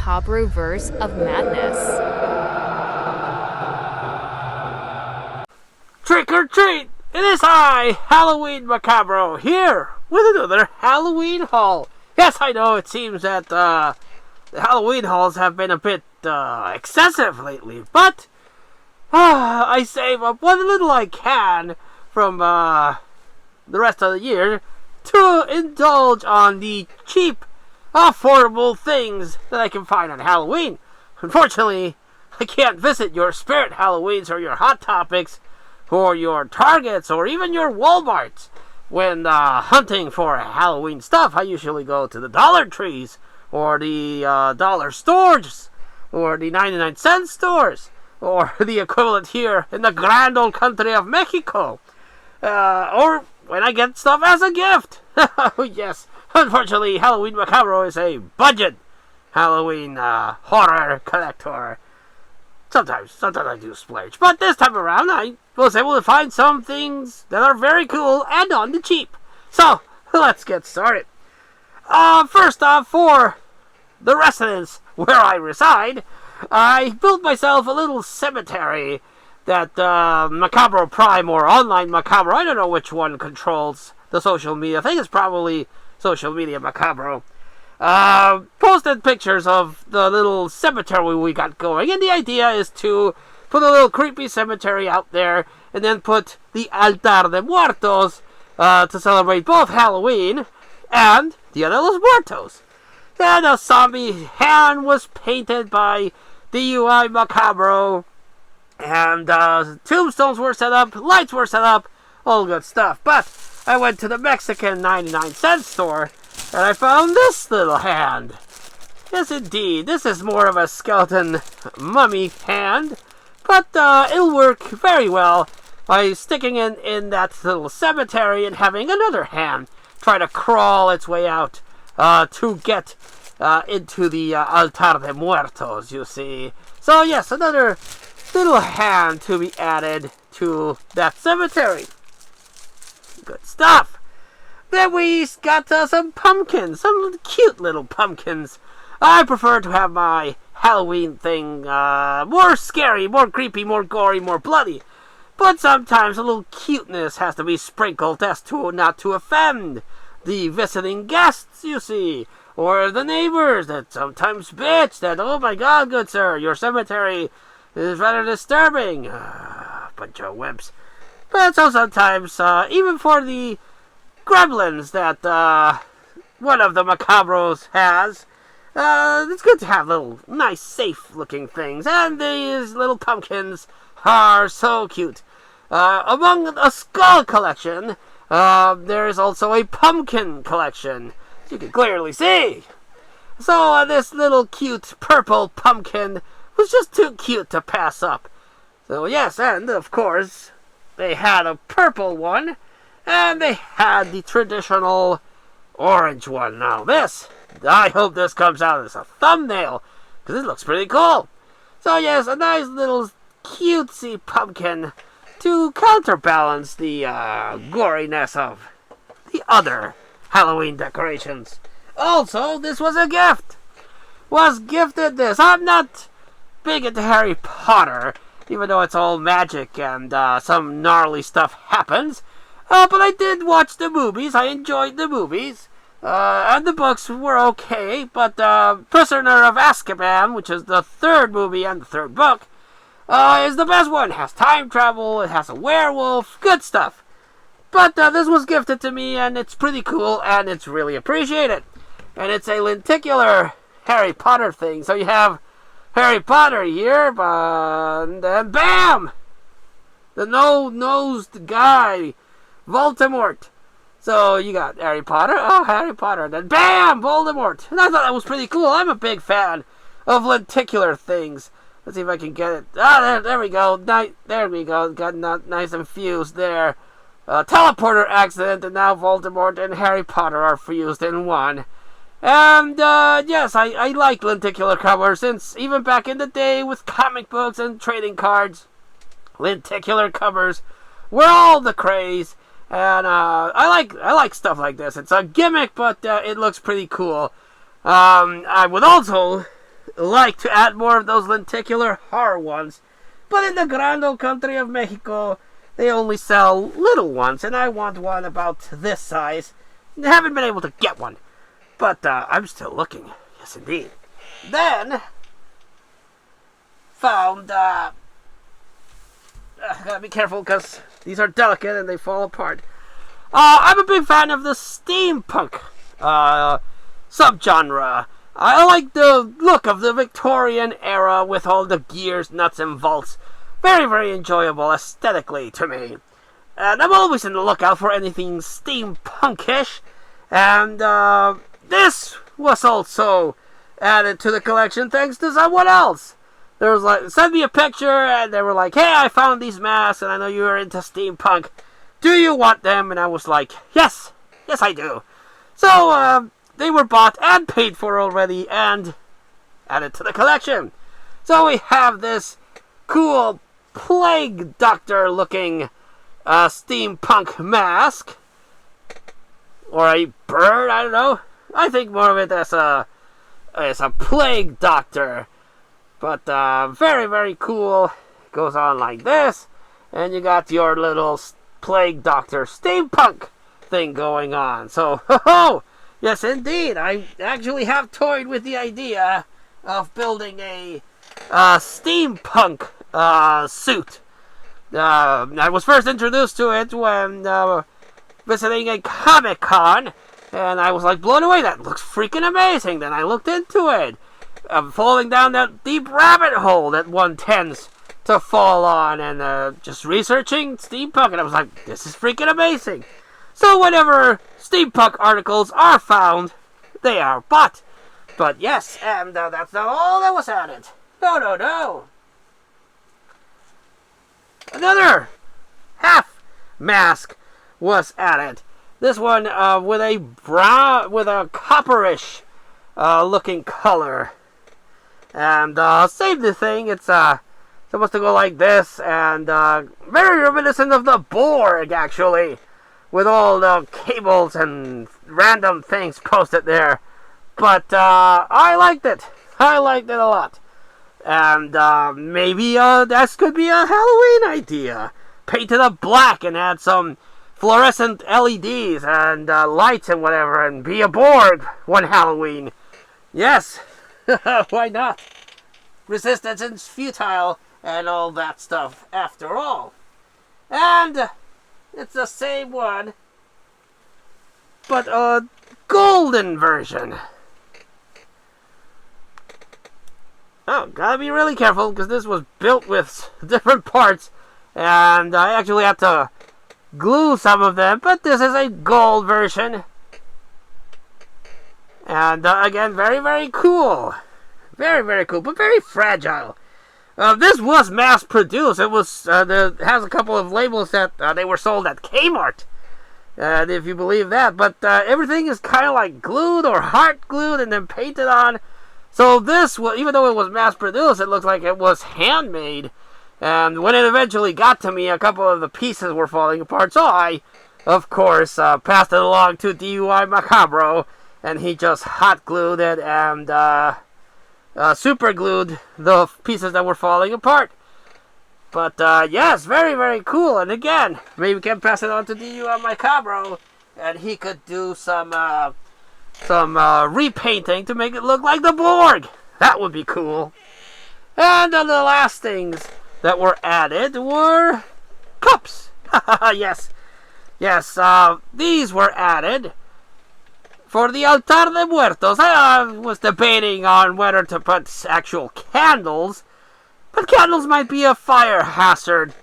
macabre-verse of madness. Trick or treat! It is I, Halloween Macabro, here with another Halloween haul. Yes, I know, it seems that the Halloween hauls have been a bit excessive lately, but I save up what little I can from the rest of the year to indulge on the cheap, affordable things that I can find on Halloween. Unfortunately, I can't visit your Spirit Halloweens or your Hot Topics or your Targets or even your Walmarts. When hunting for Halloween stuff, I usually go to the Dollar Trees or the dollar stores or the 99-cent stores or the equivalent here in the grand old country of Mexico. Or when I get stuff as a gift. Oh, yes. Unfortunately, Halloween Macabro is a budget Halloween horror collector. Sometimes I do splurge. But this time around, I was able to find some things that are very cool and on the cheap. So, let's get started. First off, for the residence where I reside, I built myself a little cemetery that Macabro Prime or Online Macabro, I don't know which one controls the social media. I think it's probably Social Media Macabro. Posted pictures of the little cemetery we got going, and the idea is to put a little creepy cemetery out there and then put the Altar de Muertos to celebrate both Halloween and Dia de los Muertos. Then a zombie hand was painted by DUI Macabro, and tombstones were set up, lights were set up, all good stuff. But I went to the Mexican 99-cent store and I found this little hand. Yes, indeed, this is more of a skeleton mummy hand, but it'll work very well by sticking in that little cemetery and having another hand try to crawl its way out to get into the Altar de Muertos, you see. So yes, another little hand to be added to that cemetery. Good stuff. Then we got some pumpkins, some cute little pumpkins. I prefer to have my Halloween thing more scary, more creepy, more gory, more bloody. But sometimes a little cuteness has to be sprinkled as to not to offend the visiting guests, you see, or the neighbors that sometimes bitch that, oh my god, good sir, your cemetery is rather disturbing. Bunch of wimps. But so sometimes, even for the gremlins that one of the Macabros has, it's good to have little nice, safe-looking things. And these little pumpkins are so cute. Among a skull collection, there is also a pumpkin collection. You can clearly see. So this little cute purple pumpkin was just too cute to pass up. So yes, and of course, they had a purple one, and they had the traditional orange one. Now this, I hope this comes out as a thumbnail, because it looks pretty cool. So yes, a nice little cutesy pumpkin to counterbalance the goriness of the other Halloween decorations. Also, this was a gift. Was gifted this. I'm not big into Harry Potter, even though it's all magic and some gnarly stuff happens. But I did watch the movies. I enjoyed the movies. And the books were okay. But Prisoner of Azkaban, which is the third movie and the third book, is the best one. It has time travel. It has a werewolf. Good stuff. But this was gifted to me, and it's pretty cool, and it's really appreciated. And it's a lenticular Harry Potter thing. So you have Harry Potter here, and then bam! The no-nosed guy, Voldemort. So you got Harry Potter, Harry Potter, and then bam! Voldemort. And I thought that was pretty cool. I'm a big fan of lenticular things. Let's see if I can get it. There we go. There we go. Got nice and fused there. Teleporter accident, and now Voldemort and Harry Potter are fused in one. And, yes, I like lenticular covers, since even back in the day with comic books and trading cards, lenticular covers were all the craze. And, I like stuff like this. It's a gimmick, but, it looks pretty cool. I would also like to add more of those lenticular horror ones. But in the grand old country of Mexico, they only sell little ones, and I want one about this size. I haven't been able to get one, but I'm still looking. Yes, indeed. Then, found, gotta be careful because these are delicate and they fall apart. I'm a big fan of the steampunk subgenre. I like the look of the Victorian era with all the gears, nuts, and bolts. Very, very enjoyable aesthetically to me. And I'm always on the lookout for anything steampunkish. And this was also added to the collection thanks to someone else. There was like, send me a picture, and they were like, hey, I found these masks, and I know you're into steampunk. Do you want them? And I was like, yes, I do. So, they were bought and paid for already and added to the collection. So we have this cool plague doctor looking steampunk mask. Or a bird, I don't know. I think more of it as a plague doctor. But very, very cool. Goes on like this. And you got your little plague doctor steampunk thing going on. So, ho-ho! Yes, indeed. I actually have toyed with the idea of building a steampunk suit. I was first introduced to it when visiting a Comic-Con, and I was like blown away. That looks freaking amazing. Then I looked into it, falling down that deep rabbit hole that one tends to fall on, and just researching steampunk, and I was like, this is freaking amazing. So whenever steampunk articles are found, they are bought. But yes, and that's not all that was added. No. Another half mask was added. This one with a copperish looking color. And same the thing. It's supposed to go like this, and very reminiscent of the Borg, actually, with all the cables and random things posted there. But I liked it. I liked it a lot. And maybe this could be a Halloween idea. Paint it up black and add some fluorescent LEDs and lights and whatever, and be a Borg one Halloween. Yes, why not? Resistance is futile and all that stuff after all. And it's the same one, but a golden version. Oh, gotta be really careful because this was built with different parts, and I actually had to glue some of them, but this is a gold version. And again, very, very cool. Very, very cool, but very fragile. This was mass-produced. It was has a couple of labels that they were sold at Kmart, if you believe that. But everything is kind of like glued or heart glued and then painted on. So this, even though it was mass-produced, it looks like it was handmade. And when it eventually got to me, a couple of the pieces were falling apart. So I, of course, passed it along to DUI Macabro, and he just hot glued it and super glued the pieces that were falling apart. But yes, very, very cool. And again, maybe we can pass it on to DUI Macabro, and he could do some repainting to make it look like the Borg. That would be cool. And the last things that were added were cups. Yes, these were added for the Altar de Muertos. I was debating on whether to put actual candles, but candles might be a fire hazard.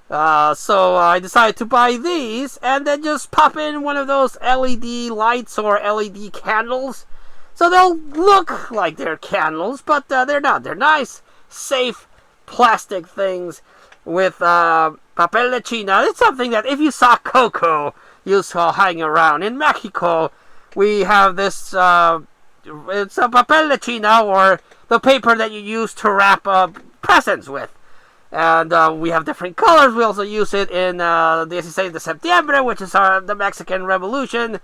So I decided to buy these and then just pop in one of those LED lights or LED candles. So they'll look like they're candles, but they're not. They're nice, safe plastic things with papel de China. It's something that if you saw Coco, you saw hanging around. In Mexico, we have this, it's a papel de China, or the paper that you use to wrap presents with. And we have different colors. We also use it in the 16 de Septiembre, which is the Mexican Revolution.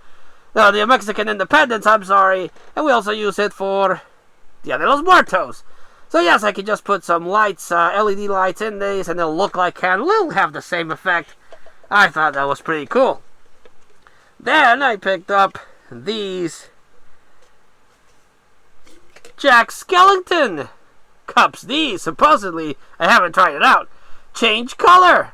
The Mexican independence, I'm sorry. And we also use it for Dia de los Muertos. So yes, I could just put some lights, LED lights in these, and they'll look like candles. It'll have the same effect. I thought that was pretty cool. Then I picked up these Jack Skellington cups. These, supposedly, I haven't tried it out, change color.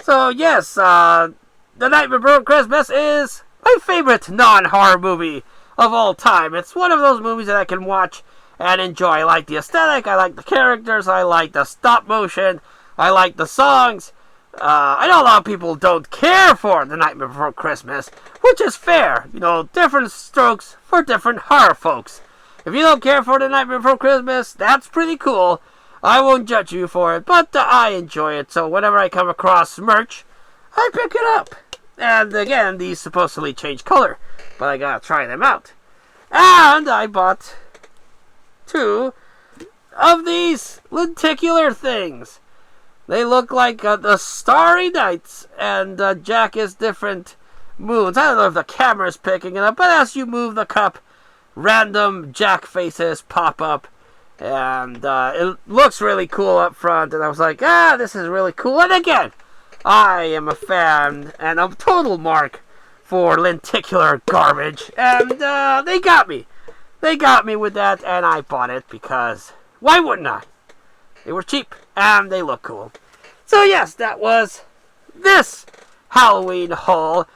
So yes, The Nightmare Before Christmas is my favorite non-horror movie of all time. It's one of those movies that I can watch and enjoy. I like the aesthetic, I like the characters, I like the stop motion, I like the songs. I know a lot of people don't care for The Nightmare Before Christmas, which is fair. You know, different strokes for different horror folks. If you don't care for The Nightmare Before Christmas, that's pretty cool. I won't judge you for it, but I enjoy it. So whenever I come across merch, I pick it up. And again, these supposedly change color, but I gotta try them out. And I bought 2 of these lenticular things. They look like the Starry Nights and Jack is different moons. I don't know if the camera's picking it up, but as you move the cup, random Jack faces pop up. And it looks really cool up front. And I was like, this is really cool. And again, I am a fan and a total mark for lenticular garbage. And they got me. They got me with that, and I bought it because why wouldn't I? They were cheap, and they look cool. So yes, that was this Halloween haul.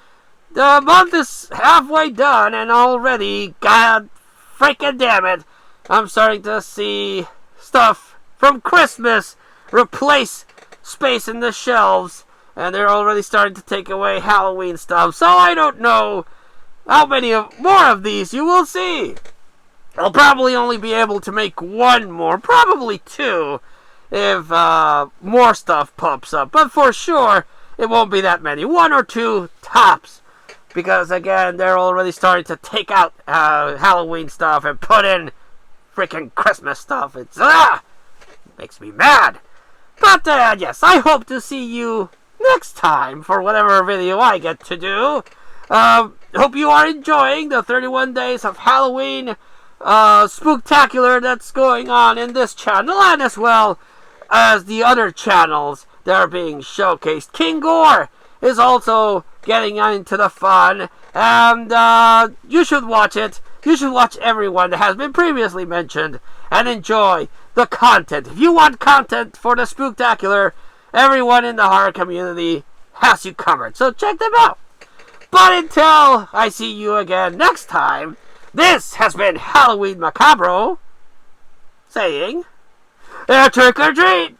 The month is halfway done, and already, god freaking damn it, I'm starting to see stuff from Christmas replace space in the shelves, and they're already starting to take away Halloween stuff. So I don't know how many more of these you will see. I'll probably only be able to make 1 more, probably 2, if more stuff pops up. But for sure, it won't be that many. 1 or 2 tops. Because again, they're already starting to take out Halloween stuff and put in freaking Christmas stuff. It's makes me mad. But yes, I hope to see you next time for whatever video I get to do. Hope you are enjoying the 31 days of Halloween spooktacular that's going on in this channel, and as well as the other channels that are being showcased. King Gore is also getting into the fun, and you should watch it. You should watch everyone that has been previously mentioned and enjoy the content. If you want content for the spooktacular, everyone in the horror community has you covered, so check them out. But until I see you again next time, this has been Halloween Macabro saying, trick or treat!